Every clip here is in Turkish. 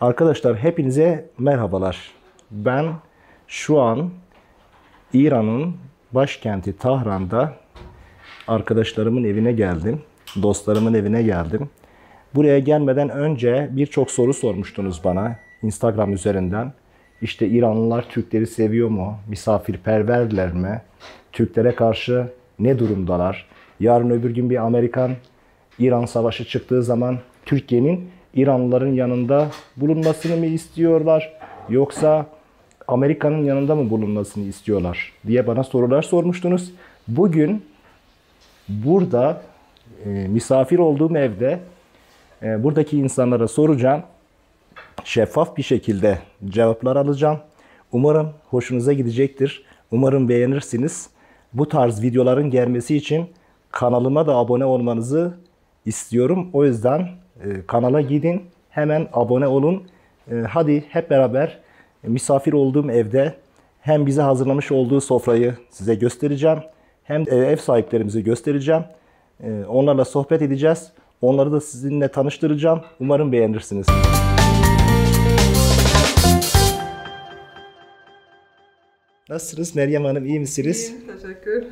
Arkadaşlar hepinize merhabalar. Ben şu an İran'ın başkenti Tahran'da arkadaşlarımın evine geldim. Dostlarımın evine geldim. Buraya gelmeden önce birçok soru sormuştunuz bana Instagram üzerinden. İşte İranlılar Türkleri seviyor mu? Misafirperverler mi? Türklere karşı ne durumdalar? Yarın öbür gün bir Amerikan-İran savaşı çıktığı zaman Türkiye'nin İranlıların yanında bulunmasını mı istiyorlar? Yoksa Amerika'nın yanında mı bulunmasını istiyorlar diye bana sorular sormuştunuz. Bugün burada misafir olduğum evde buradaki insanlara soracağım. Şeffaf bir şekilde cevaplar alacağım. Umarım hoşunuza gidecektir. Umarım beğenirsiniz. Bu tarz videoların gelmesi için kanalıma da abone olmanızı istiyorum. O yüzden kanala gidin, hemen abone olun. Hadi hep beraber misafir olduğum evde hem bize hazırlamış olduğu sofrayı size göstereceğim. Hem ev sahiplerimize göstereceğim. Onlarla sohbet edeceğiz. Onları da sizinle tanıştıracağım. Umarım beğenirsiniz. Nasılsınız Meryem Hanım? İyi misiniz? İyiyim, teşekkür.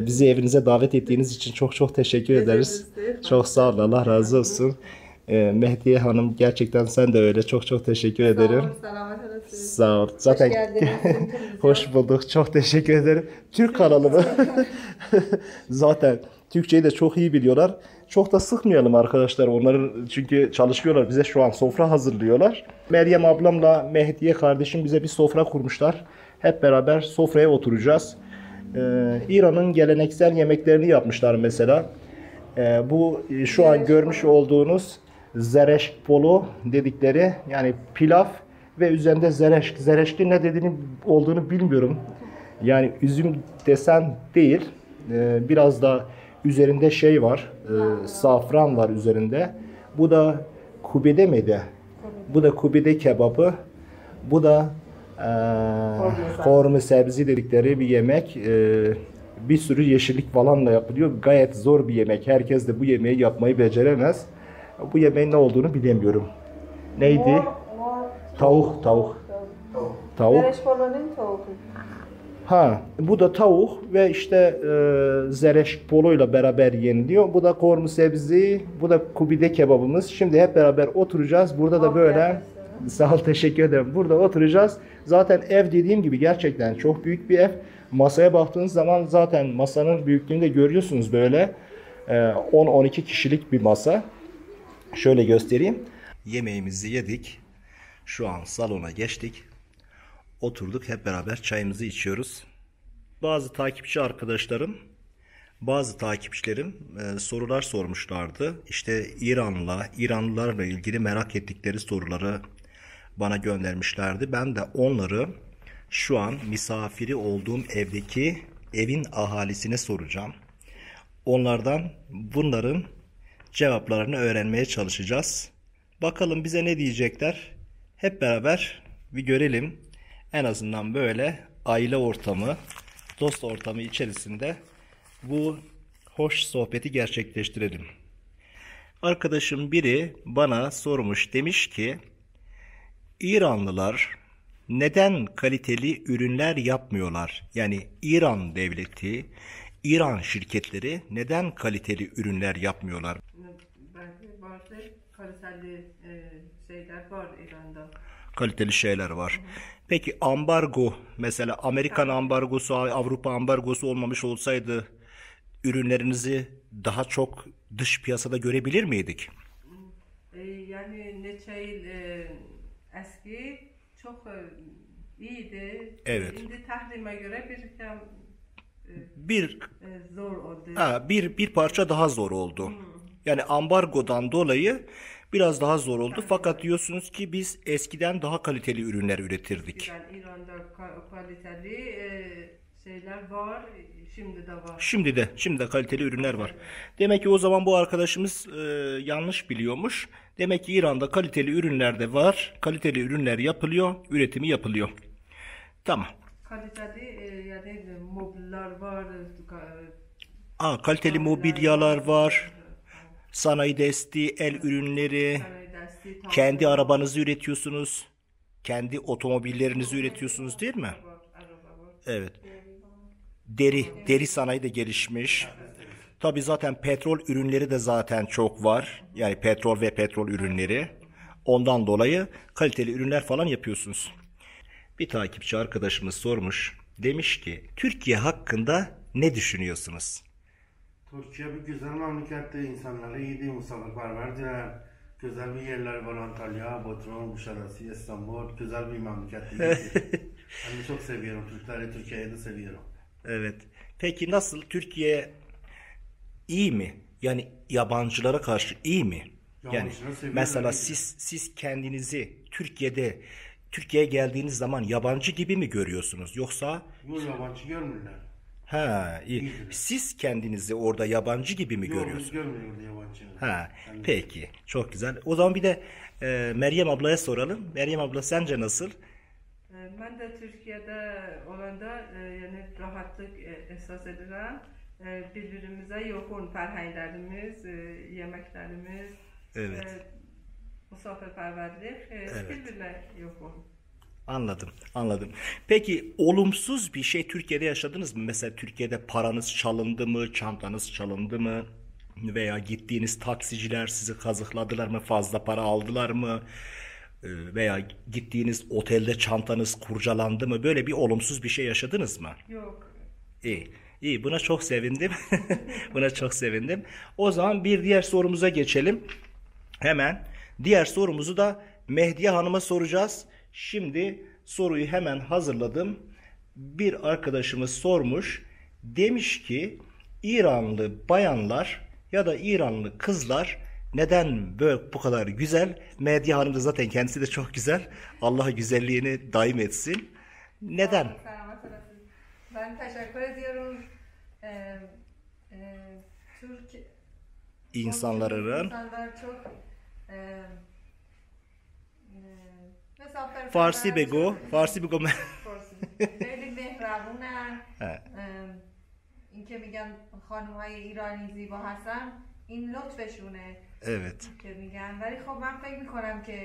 Bizi evinize davet ettiğiniz için çok teşekkür ederiz. Çok sağ olun. Allah razı olsun. Mehdiye Hanım gerçekten sen de öyle. Çok teşekkür ederim. Sağ olun, selamet olasın. Sağ ol. Zaten Hoş geldiniz. hoş bulduk. Çok teşekkür ederim. Türk kanalı mı? Zaten Türkçeyi de çok iyi biliyorlar. Çok da sıkmayalım arkadaşlar. Onları çünkü çalışıyorlar. Bize şu an sofra hazırlıyorlar. Meryem ablamla Mehdiye kardeşim bize bir sofra kurmuşlar. Hep beraber sofraya oturacağız. İran'ın geleneksel yemeklerini yapmışlar mesela. Bu şu an görmüş olduğunuz zereşk polo dedikleri yani pilav ve üzerinde zereşk. Zereşkin ne dediğini olduğunu bilmiyorum. Yani üzüm desen değil. Biraz da üzerinde şey var. Safran var üzerinde. Bu da kubide miydi? Bu da kubide kebabı. Bu da korma sebzi dedikleri bir yemek. Bir sürü yeşillik falanla yapılıyor. Gayet zor bir yemek. Herkes de bu yemeği yapmayı beceremez. Bu yemeğin ne olduğunu bilemiyorum. Neydi? Tavuk. Tavuk. Ha, bu da tavuk ve işte zereşk poloyla beraber yeniliyor. Bu da korma sebzi, bu da kubide kebabımız. Şimdi hep beraber oturacağız. Burada da böyle sağ ol, teşekkür ederim. Burada oturacağız. Zaten ev dediğim gibi gerçekten çok büyük bir ev. Masaya baktığınız zaman zaten masanın büyüklüğünü de görüyorsunuz böyle. 10-12 kişilik bir masa. Şöyle göstereyim. Yemeğimizi yedik. Şu an salona geçtik. Oturduk hep beraber çayımızı içiyoruz. Bazı takipçilerim sorular sormuşlardı. İşte İranlılarla ilgili merak ettikleri soruları bana göndermişlerdi. Ben de onları şu an misafiri olduğum evin ahalisine soracağım. Onlardan bunların cevaplarını öğrenmeye çalışacağız. Bakalım bize ne diyecekler. Hep beraber bir görelim. En azından böyle aile ortamı, dost ortamı içerisinde bu hoş sohbeti gerçekleştirelim. Arkadaşım biri bana sormuş, demiş ki İranlılar neden kaliteli ürünler yapmıyorlar? Yani İran devleti, İran şirketleri neden kaliteli ürünler yapmıyorlar? Belki bazı kaliteli şeyler var İran'da. Kaliteli şeyler var. Peki ambargo, mesela Amerikan ambargosu, Avrupa ambargosu olmamış olsaydı ürünlerinizi daha çok dış piyasada görebilir miydik? Yani neçə il eski çok iyiydi. Evet. Şimdi təhlime göre Bir zor oldu. bir parça daha zor oldu. Yani ambargodan dolayı biraz daha zor oldu. Fakat diyorsunuz ki biz eskiden daha kaliteli ürünler üretirdik. Yani İran'da kaliteli şeyler var, şimdi de var. Şimdi de kaliteli ürünler var. Demek ki o zaman bu arkadaşımız yanlış biliyormuş. Demek ki İran'da kaliteli ürünler de var. Kaliteli ürünler yapılıyor, üretimi yapılıyor. Tamam. Kaliteli yani mobilyalar var. Kaliteli mobilyalar var. Sanayi desteği, el ürünleri. Sanayi kendi arabanızı üretiyorsunuz. Kendi otomobillerinizi üretiyorsunuz değil mi? Araba var. Evet. Deri sanayi de gelişmiş. Tabii zaten petrol ürünleri de zaten çok var. Yani petrol ve petrol ürünleri. Ondan dolayı kaliteli ürünler falan yapıyorsunuz. Bir takipçi arkadaşımız sormuş. Demiş ki Türkiye hakkında ne düşünüyorsunuz? Türkiye bir güzel memlekette, insanları iyiydi, misafirperverdiler. Güzel bir yerler var, Antalya, Bodrum, Kuşadası, İstanbul. Güzel bir memleket. Ben de çok seviyorum Türkleri, Türkiye'yi de seviyorum. Evet. Peki nasıl? Türkiye iyi mi? Yani yabancılara karşı iyi mi? Yani Yabancıları seviyorum, mesela iyi. siz kendinizi Türkiye'ye geldiğiniz zaman yabancı gibi mi görüyorsunuz? Yoksa Yok, yabancı görmüyorlar. iyi. İyidir. Siz kendinizi orada yabancı gibi mi Yok, biz görüyorsunuz? görmüyoruz yabancı. Peki. Çok güzel. O zaman bir de Meryem ablaya soralım. Meryem abla sence nasıl? Ben de Türkiye'de olanda yani rahatlık esas edilen birbirimize yakın ferhaylerimiz, yemeklerimiz, Evet. misafirperverlik birbirine yakın. Anladım. Peki olumsuz bir şey Türkiye'de yaşadınız mı? Mesela Türkiye'de paranız çalındı mı, çantanız çalındı mı? Veya gittiğiniz taksiciler sizi kazıkladılar mı, fazla para aldılar mı? Veya gittiğiniz otelde çantanız kurcalandı mı? Böyle bir olumsuz bir şey yaşadınız mı? Yok. İyi, buna çok sevindim. Buna çok sevindim. O zaman bir diğer sorumuza geçelim. Hemen diğer sorumuzu da Mehdiye Hanım'a soracağız. Şimdi soruyu hemen hazırladım. Bir arkadaşımız sormuş. Demiş ki İranlı bayanlar ya da İranlı kızlar neden böyle bu kadar güzel? Mehdiye Hanım da zaten kendisi de çok güzel. Allah güzelliğini daim etsin. Neden? Selamat olasın. Ben teşekkür ediyorum. Türk İnsanların insanlar çok Farsi bego. خیلی مهربونن این که میگن خانم های ایرانی زیبا هستن این لطفشونه Evet. که میگن ولی خب من فکر میکنم که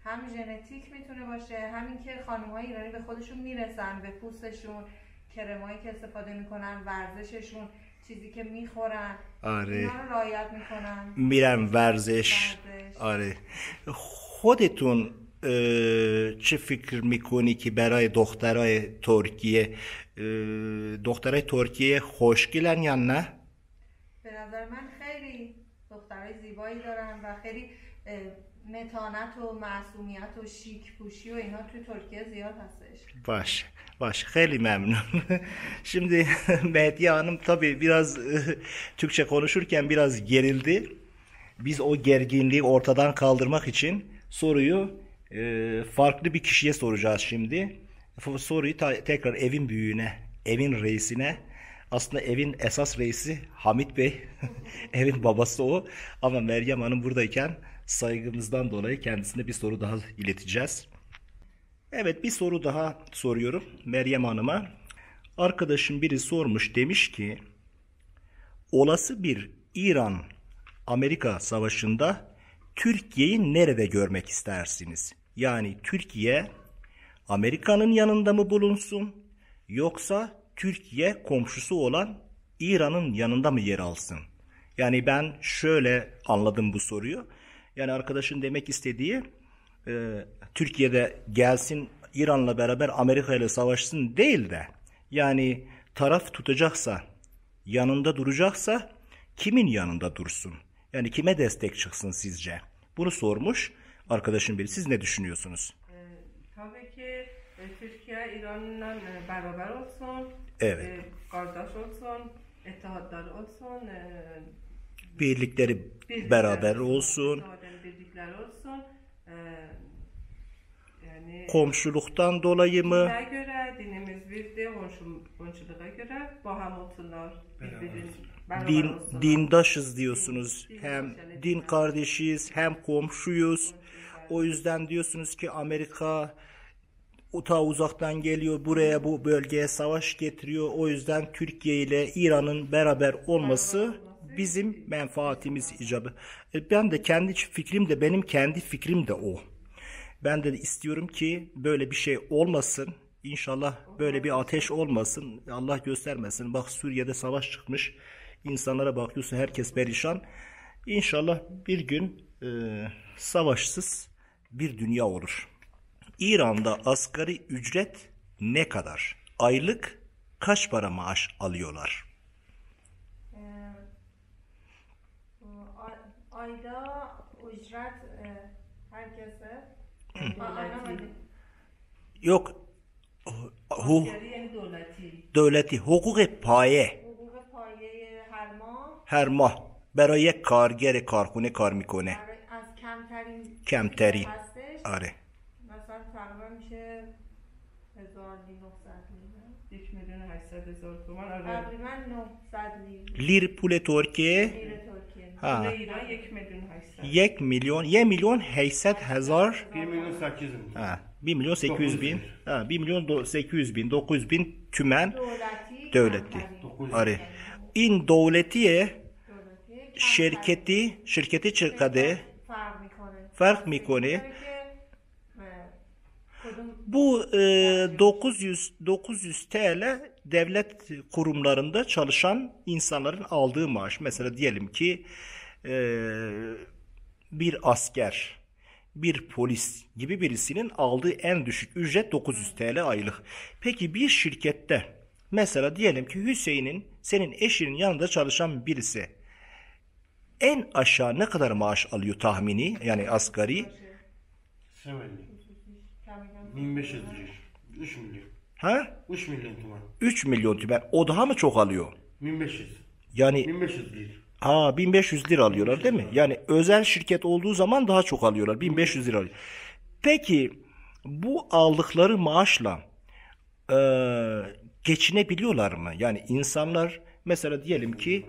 هم ژنتیک میتونه باشه همین که خانم های ایرانی به خودشون میرسن به پوستشون کرمایی که استفاده میکنن ورزششون چیزی که میخورن اینا رو رعایت میکنن میرن ورزش. آره. خودتون چه فکر میکنی که برای دخترای ترکیه خوشگلن یا نه؟ به نظر من خیلی دخترای زیبایی دارن و خیلی متانت و معصومیت و شیک پوشی و اینا توی ترکیه زیاد هستش. Baş. خیلی ممنون. Şimdi Mehdiye Hanım tabii biraz Türkçe konuşurken biraz gerildi. Biz o gerginliği ortadan kaldırmak için soruyu farklı bir kişiye soracağız şimdi. Soruyu tekrar evin büyüğüne, evin reisine. Aslında evin esas reisi Hamit Bey. Evin babası o. Ama Meryem Hanım buradayken saygımızdan dolayı kendisine bir soru daha ileteceğiz. Evet, bir soru daha soruyorum Meryem Hanım'a. Arkadaşım biri sormuş, demiş ki olası bir İran-Amerika savaşında Türkiye'yi nerede görmek istersiniz? Yani Türkiye Amerika'nın yanında mı bulunsun, yoksa Türkiye komşusu olan İran'ın yanında mı yer alsın? Yani ben şöyle anladım bu soruyu. Yani arkadaşın demek istediği Türkiye'de gelsin İran'la beraber Amerika ile savaşsın değil de, yani taraf tutacaksa, yanında duracaksa kimin yanında dursun? Yani kime destek çıksın sizce? Bunu sormuş arkadaşım biri. Siz ne düşünüyorsunuz? Tabii ki Türkiye İran'la beraber olsun. Evet. Kardeş olsun. İttihatlar olsun. Birlikleri beraber olsun. Birlikler olsun. Yani komşuluktan dolayı mı? Dine göre, dinimiz birdir, komşuluğa göre baham olsunlar. Dindaşız diyorsunuz. Hem din kardeşiyiz, hem komşuyuz. O yüzden diyorsunuz ki Amerika ta uzaktan geliyor, buraya, bu bölgeye savaş getiriyor. O yüzden Türkiye ile İran'ın beraber olması bizim menfaatimiz icabı. Ben de kendi fikrim de benim kendi fikrim de o. Ben de istiyorum ki böyle bir şey olmasın. İnşallah böyle bir ateş olmasın. Allah göstermesin. Bak Suriye'de savaş çıkmış. İnsanlara bakıyorsun herkes perişan. İnşallah bir gün savaşsız bir dünya olur. İran'da asgari ücret ne kadar? Aylık kaç para maaş alıyorlar? Ayda ücret herkese anlamadım. Yok. یعنی دولتی Devleti hukuk paye حقوق پایه هر ماه her mah برای یک کارگر کارخونه کار میکنه از کمترین کمترین هستش آره مثلا تقریبا میشه 1900 لیره 1,800,000 تومان. آره تقریبا 900 لیره لیر پول ترکیه لیر ترکیه ha ایران 1,800,000. 1.800.000 1.800.000. ha 1.800.000 ha 1.800.000 900.000 tümen دولتی devleti. کمترین. Are. In devletiye دولتی şirketi çıkardı. فرق میکنه Fark میکنه. که کدوم Bu 900 TL devlet kurumlarında çalışan insanların aldığı maaş. Mesela diyelim ki bir asker, bir polis gibi birisinin aldığı en düşük ücret 900 TL aylık. Peki bir şirkette mesela diyelim ki Hüseyin'in senin eşinin yanında çalışan birisi en aşağı ne kadar maaş alıyor tahmini yani asgari? 1500 lira. 3 milyon. Ha? 3 milyon tuman. 3 milyon tümen. O daha mı çok alıyor? 1500. Yani 1500 lira. 1500 lira alıyorlar değil mi? Yani özel şirket olduğu zaman daha çok alıyorlar. 1500 lira alıyor. Peki bu aldıkları maaşla geçinebiliyorlar mı? Yani insanlar mesela diyelim ki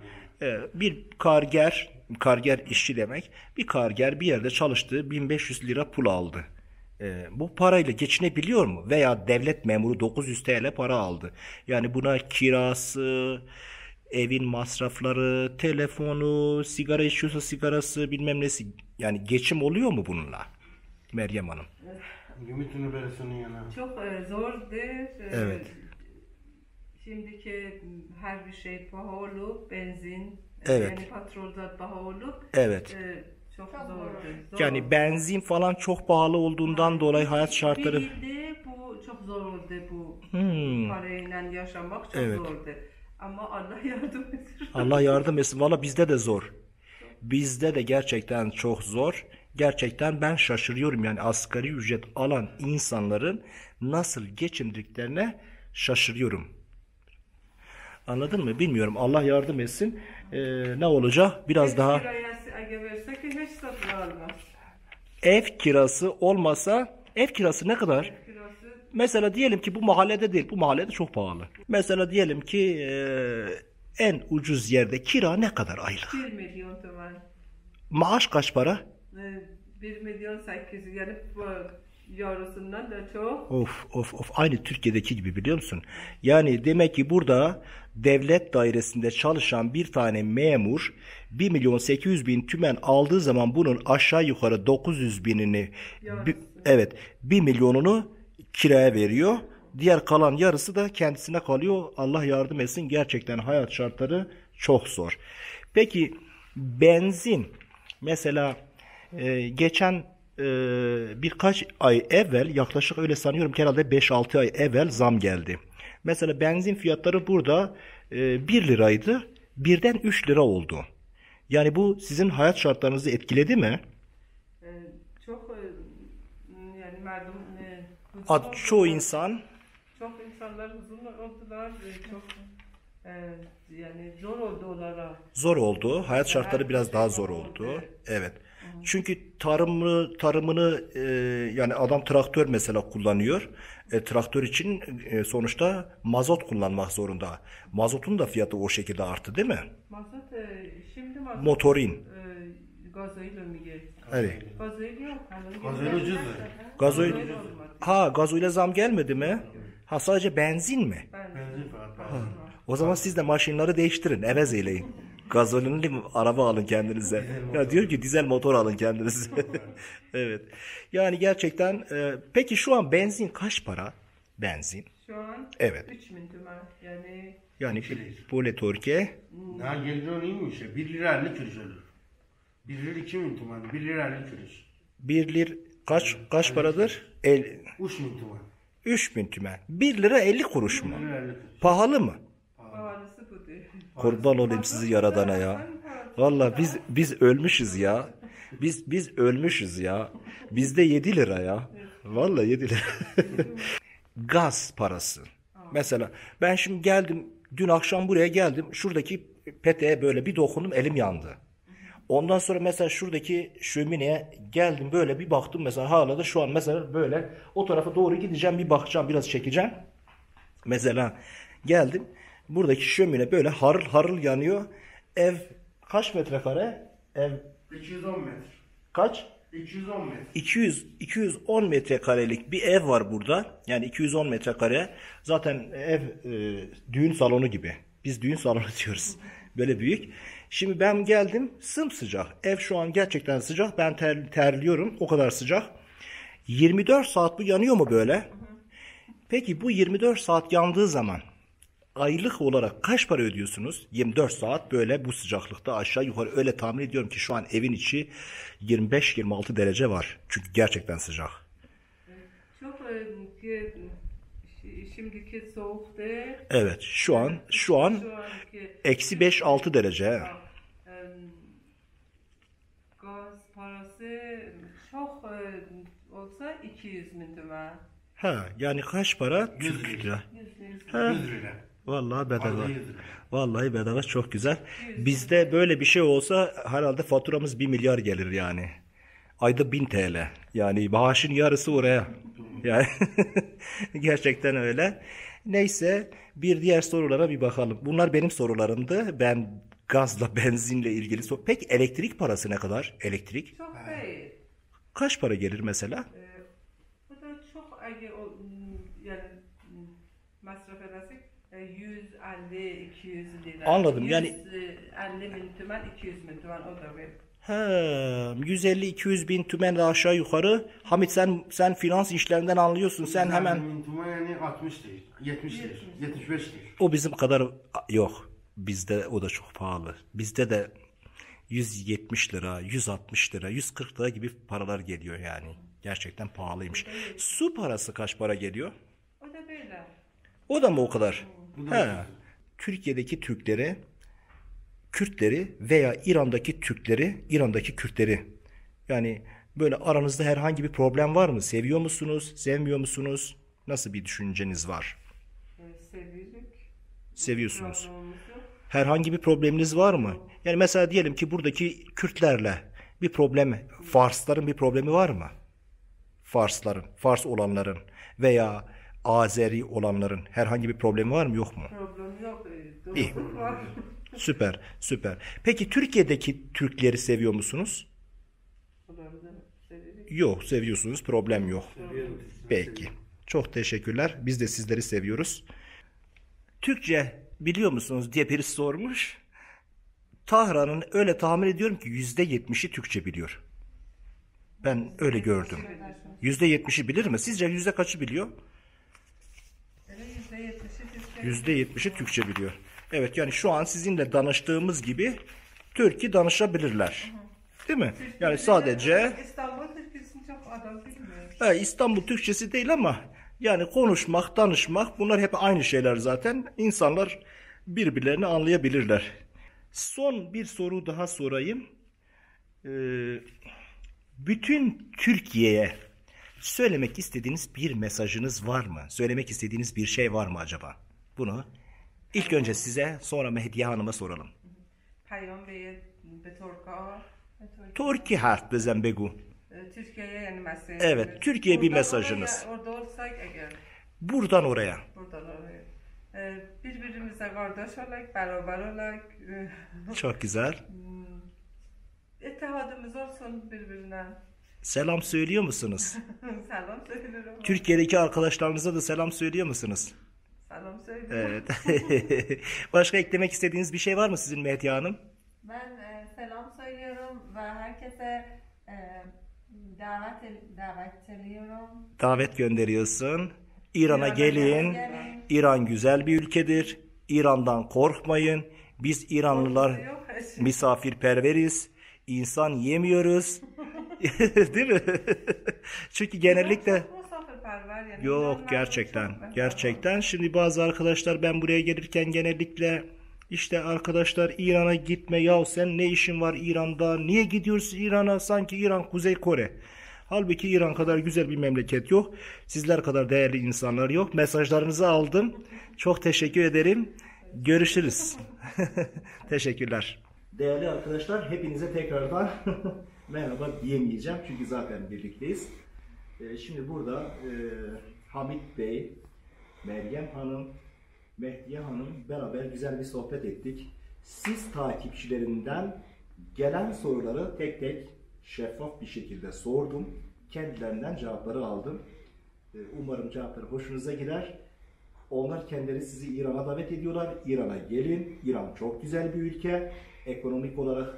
bir karger işçi demek. Bir karger bir yerde çalıştığı 1500 lira pul aldı. Bu parayla geçinebiliyor mu? Veya devlet memuru 900 TL para aldı. Yani buna kirası, evin masrafları, telefonu, sigara içiyorsa sigarası bilmem nesi. Yani geçim oluyor mu bununla? Meryem Hanım. Gümrük Üniversitesi'nin yanına. Çok zordu. Evet. Şimdiki her bir şey pahalı, benzin, Evet. yani petrolda pahalı. Evet. Çok Çok zordu. Zor. Yani benzin falan çok pahalı olduğundan dolayı hayat şartları... Bildi, bu çok zor oldu bu parayla yaşamak çok Evet. zordu. Ama Allah yardım etsin. Allah yardım etsin. Valla bizde de zor. Bizde de gerçekten çok zor. Gerçekten ben şaşırıyorum yani asgari ücret alan insanların nasıl geçindiklerine şaşırıyorum. Anladın mı? Bilmiyorum. Allah yardım etsin. Ne olacak? Biraz daha Eğer versek hiç satın almaz. ev kirası olmasa ev kirası ne kadar? Kirası Mesela diyelim ki bu mahallede değil. Bu mahallede çok pahalı. Mesela diyelim ki en ucuz yerde kira ne kadar aylık? 1 milyon tuman. Maaş kaç para? 1.800.000 yani bu yarısından da çok. Of. Aynı Türkiye'deki gibi biliyor musun? Yani demek ki burada devlet dairesinde çalışan bir tane memur 1.800.000 tümen aldığı zaman bunun aşağı yukarı 900.000'ini evet 1 milyonunu kiraya veriyor. Diğer kalan yarısı da kendisine kalıyor. Allah yardım etsin. Gerçekten hayat şartları çok zor. Peki benzin mesela geçen birkaç ay evvel yaklaşık öyle sanıyorum ki herhalde 5-6 ay evvel zam geldi. Mesela benzin fiyatları burada 1 liraydı. Birden 3 lira oldu. Yani bu sizin hayat şartlarınızı etkiledi mi? Çok yani merdum Çoğu insan çok insanlar uzun oldular. Çok yani zor oldu onlara. zor oldu. Hayat şartları biraz daha zor oldu. Evet. Çünkü tarımını yani adam traktör mesela kullanıyor. Traktör için sonuçta mazot kullanmak zorunda. Mazotun da fiyatı o şekilde arttı değil mi? Mazot şimdi mazot Motorin. gazoil mi gel? Evet. Gazoil yok. Gazoil ucuz mu? Gazoil. Gazoile zam gelmedi mi? Ha sadece benzin mi? Benzin fiyatı. O zaman siz de maşinleri değiştirin. Evez eyleyin. Gazolinli araba alın kendinize. Ya diyor ki dizel motor alın kendinize. Evet. Yani gerçekten peki şu an benzin kaç para? Benzin. Şu an Evet. 3000 tümen. Yani böyle Türkiye Ha geliyor iyiymiş ya. 1 lira 50 kuruş olur. 1 lira 2000 tuman. 1 lira 50 kuruş. 1 lir kaç paradır? 3000 tuman. 3000 tümen. 1 lira 50 kuruş mu? 1 lira 50 kuruş. Pahalı mı? Pahalısı bu değil. Kurban olayım sizi yaradana ya. Vallahi biz ölmüşüz ya. Biz ölmüşüz ya. Bizde 7 lira ya. Vallahi 7 lira. Gaz parası. Mesela ben şimdi geldim, dün akşam buraya geldim. Şuradaki peteğe böyle bir dokundum, elim yandı. Ondan sonra mesela şuradaki şömineye geldim, böyle bir baktım mesela, hala da şu an mesela böyle o tarafa doğru gideceğim, bir bakacağım, biraz çekeceğim. Mesela geldim, buradaki şömine böyle harıl harıl yanıyor. Ev kaç metrekare? Ev 210 metre. kaç? 210 metre. 210 metrekarelik bir ev var burada. Yani 210 metrekare. Zaten ev düğün salonu gibi. Biz düğün salonu diyoruz. Böyle büyük. Şimdi ben geldim, sımsıcak. Ev şu an gerçekten sıcak. Ben terliyorum. O kadar sıcak. 24 saat bu yanıyor mu böyle? Peki bu 24 saat yandığı zaman aylık olarak kaç para ödüyorsunuz? 24 saat böyle bu sıcaklıkta aşağı yukarı, öyle tahmin ediyorum ki şu an evin içi 25-26 derece var. Çünkü gerçekten sıcak. Çok şimdiki soğuk değil. Evet, şu an anki eksi 5-6 derece. Gaz parası çok olsa 200 bin tümen. Ha, yani kaç para? 100 lira. 100 lira. Vallahi bedava. Vallahi 100 lira. Vallahi bedava, çok güzel. Bizde böyle bir şey olsa herhalde faturamız 1 milyar gelir yani. Ayda 1000 TL. Yani maaşın yarısı oraya. Yani gerçekten öyle. Neyse, bir diğer sorulara bir bakalım. Bunlar benim sorularımdı. Ben gazla, benzinle ilgili Peki elektrik parası ne kadar? Elektrik? Çok değil. Kaç para gelir mesela? Bu da çok yani masraf edersek 150-200 lira. Anladım, yani 150 bin tümen, 200 bin tümen o da verir. He, 150-200 bin tümen de aşağı yukarı. Hamit, sen finans işlerinden anlıyorsun. Sen hemen, 150 bin tuman yani 60 değil. 70 değil. 75 değil. o bizim kadar yok. Bizde o da çok pahalı. Bizde de 170 lira, 160 lira, 140 lira gibi paralar geliyor yani. Gerçekten pahalıymış. Su parası kaç para geliyor? O da böyle. O da mı o kadar? Bu He. da Türkiye'deki Türkleri, Kürtleri veya İran'daki Türkleri, İran'daki Kürtleri. Yani böyle aranızda herhangi bir problem var mı? Seviyor musunuz? Sevmiyor musunuz? Nasıl bir düşünceniz var? Seviyoruz. Seviyorsunuz. Trabzon'umuzu. Herhangi bir probleminiz var mı? Yani mesela diyelim ki buradaki Kürtlerle bir problem, Farsların bir problemi var mı? Fars olanların veya Azeri olanların herhangi bir problemi var mı, yok mu? Problem yok. İyi. Dostluk var. Süper. Peki Türkiye'deki Türkleri seviyor musunuz? Onları da seviyoruz. Yok, seviyorsunuz, problem yok. Peki. Çok teşekkürler. Biz de sizleri seviyoruz. Türkçe biliyor musunuz diye birisi sormuş. Tahran'ın öyle tahmin ediyorum ki %70'i Türkçe biliyor. Ben öyle gördüm. %70'i bilir mi? Sizce yüzde kaçı biliyor? %70'i Türkçe biliyor. Evet, yani şu an sizinle danıştığımız gibi Türkçe danışabilirler. Değil mi? Yani sadece İstanbul Türkçesini çok adam bilmiyor. İstanbul Türkçesi değil ama yani konuşmak, danışmak, bunlar hep aynı şeyler zaten. İnsanlar birbirlerini anlayabilirler. Son bir soru daha sorayım. Bütün Türkiye'ye söylemek istediğiniz bir mesajınız var mı? Söylemek istediğiniz bir şey var mı acaba? Bunu ilk önce size, sonra Mehdiye Hanım'a soralım. Peyam be Torka. Türkiye harf bezen begu. Türkiye'ye yani mesaj. Evet, Türkiye'ye bir mesajınız. Orada olsak eğer. Buradan oraya. Buradan oraya. Birbirimize kardeş olarak, beraber olarak. Çok güzel. İttihadımız olsun birbirine. Selam söylüyor musunuz? Selam söylerim. Türkiye'deki arkadaşlarınıza da selam söylüyor musunuz? Selam söylerim. Evet. Başka eklemek istediğiniz bir şey var mı sizin Mehdiye Hanım? Ben selam söylüyorum ve herkese davet ediyorum. Davet gönderiyorsun. İran'a gelin. Gelin. İran güzel bir ülkedir. İran'dan korkmayın. Biz İranlılar Yok. misafirperveriz. İnsan yemiyoruz. Değil mi? Çünkü genellikle Çok misafirperver yani. yok İnsanlar gerçekten. çok Gerçekten. Şimdi bazı arkadaşlar ben buraya gelirken genellikle işte arkadaşlar İran'a gitme ya sen ne işin var İran'da? Niye gidiyorsun İran'a? Sanki İran Kuzey Kore. Halbuki İran kadar güzel bir memleket yok. Sizler kadar değerli insanlar yok. Mesajlarınızı aldım. Çok teşekkür ederim. Görüşürüz. Teşekkürler. Değerli arkadaşlar hepinize tekrardan merhaba diyemeyeceğim. Çünkü zaten birlikteyiz. Şimdi burada Hamit Bey, Meryem Hanım, Mehdiye Hanım beraber güzel bir sohbet ettik. Siz takipçilerinden gelen soruları tek tek şeffaf bir şekilde sordum. Kendilerinden cevapları aldım. Umarım cevapları hoşunuza gider. Onlar kendileri sizi İran'a davet ediyorlar. İran'a gelin. İran çok güzel bir ülke. Ekonomik olarak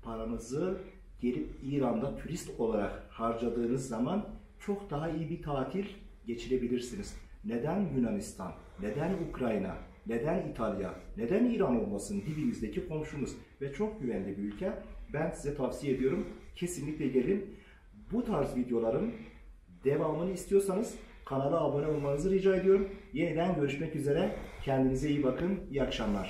paranızı gelip İran'da turist olarak harcadığınız zaman çok daha iyi bir tatil geçirebilirsiniz. Neden Yunanistan? Neden Ukrayna? Neden İtalya? Neden İran olmasın? Dibimizdeki komşumuz ve çok güvenli bir ülke. Ben size tavsiye ediyorum. Kesinlikle gelin. Bu tarz videoların devamını istiyorsanız kanala abone olmanızı rica ediyorum. Yeniden görüşmek üzere. Kendinize iyi bakın. İyi akşamlar.